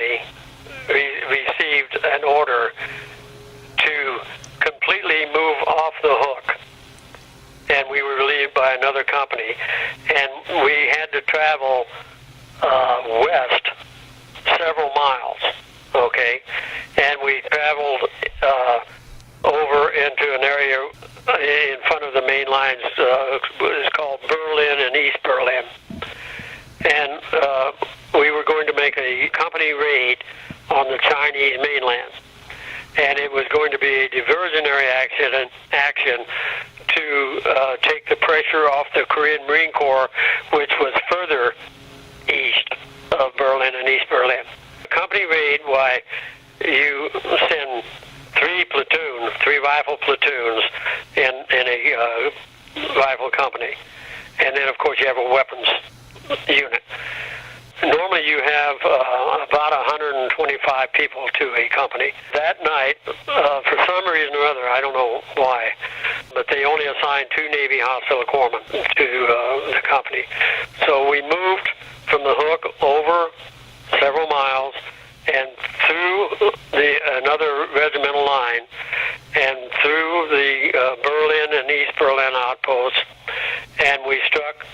company received an order to completely move off the hook, and we were relieved by another company, and we had to travel west several miles, okay, and we traveled over into an area in front of the main lines. It's called Berlin and East Berlin, and we were going to make a company raid on the Chinese mainland, and it was going to be a diversionary action to take the pressure off the Korean Marine Corps, which was further east of Berlin and East Berlin. Company raid, why you send three rifle platoons in a rifle company, and then of course you have a weapons unit. Normally you have about 125 people to a company. That night, for some reason or other, I don't know why, but they only assigned 2 Navy hospital corpsmen to the company. So we moved from the hook over several miles and through another regimental line and through the Berlin and East Berlin outposts, and we struck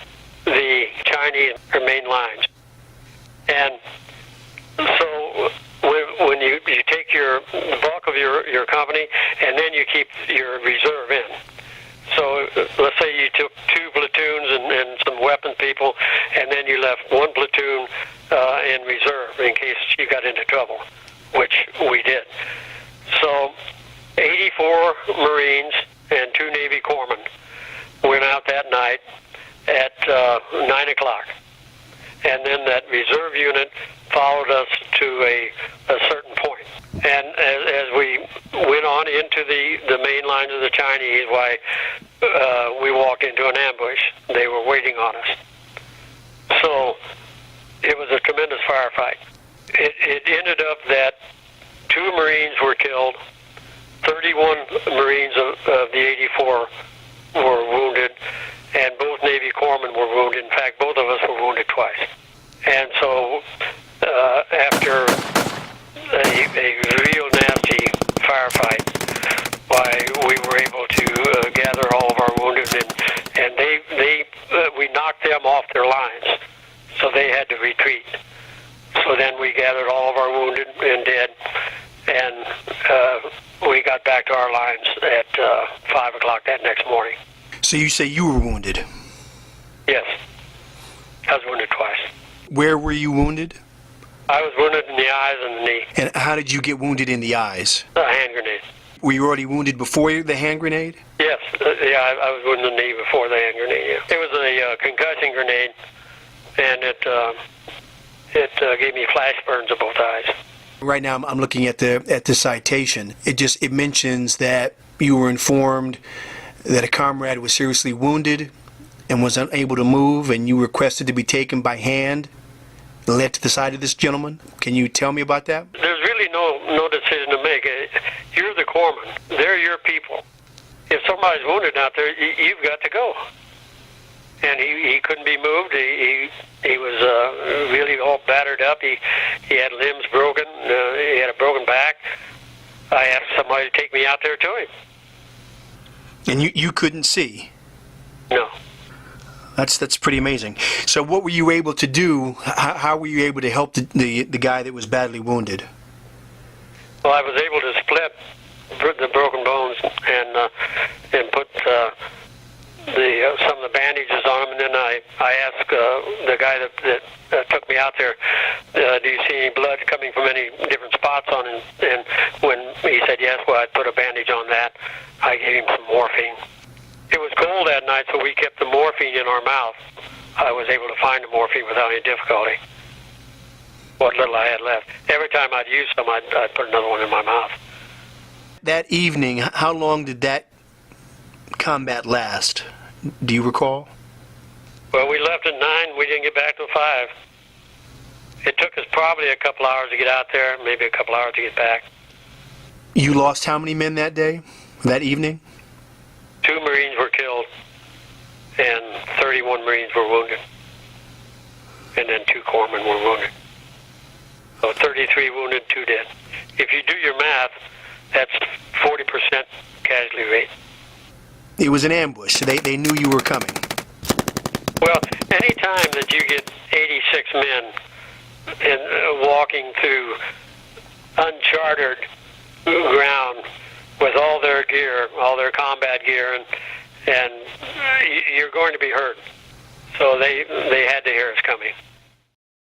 the Chinese main lines. And so when you take the bulk of your company, and then you keep your reserve in. So let's say you took 2 platoons and some weapon people, and then you left 1 platoon in reserve in case you got into trouble, which we did. So 84 Marines and 2 Navy corpsmen went out that night at 9 o'clock. And then that reserve unit followed us to a certain point. And as we went on into the main lines of the Chinese, we walked into an ambush. They were waiting on us. So it was a tremendous firefight. It ended up that 2 Marines were killed, 31 Marines of the 84 were wounded, and both Navy corpsmen were wounded. In fact, both of us were wounded twice. And so after a real nasty firefight, we were able to gather all of our wounded, and we knocked them off their lines, so they had to retreat. So then we gathered all of our wounded and dead, and we got back to our lines at 5 o'clock that next morning. So you say you were wounded? Yes. I was wounded twice. Where were you wounded? I was wounded in the eyes and the knee. And how did you get wounded in the eyes? A hand grenade. Were you already wounded before the hand grenade? Yes. I was wounded in the knee before the hand grenade, yeah. It was a concussion grenade, and it gave me flash burns of both eyes. Right now I'm looking at the citation. It mentions that you were informed that a comrade was seriously wounded and was unable to move, and you requested to be taken by hand and led to the side of this gentleman. Can you tell me about that? There's really no decision to make. You're the corpsman. They're your people. If somebody's wounded out there, you've got to go. And he couldn't be moved. He was really all battered up. He had limbs broken. He had a broken back. I asked somebody to take me out there to him. And you couldn't see? No. That's pretty amazing. So what were you able to do? How were you able to help the guy that was badly wounded? Well, I was able to split the broken bones and put some of the bandages on him, and then I asked the guy that took me out there, do you see any blood coming from any different spots on him? And when he said yes, well, I put a bandage on that. I gave him some morphine. It was cold that night, so we kept the morphine in our mouth. I was able to find the morphine without any difficulty, what little I had left. Every time I'd use some, I'd put another one in my mouth. That evening, how long did that combat last? Do you recall? Well, we left at 9. We didn't get back till 5. It took us probably a couple hours to get out there, maybe a couple hours to get back. You lost how many men that day, that evening? 2 Marines were killed, and 31 Marines were wounded. And then 2 corpsmen were wounded. So 30 33 wounded, 2 dead. If you do your math, that's 40% casualty rate. It was an ambush. They knew you were coming. Well, any time that you get 86 men walking through uncharted ground with all their gear, all their combat gear, and you're going to be hurt. So they had to hear us coming.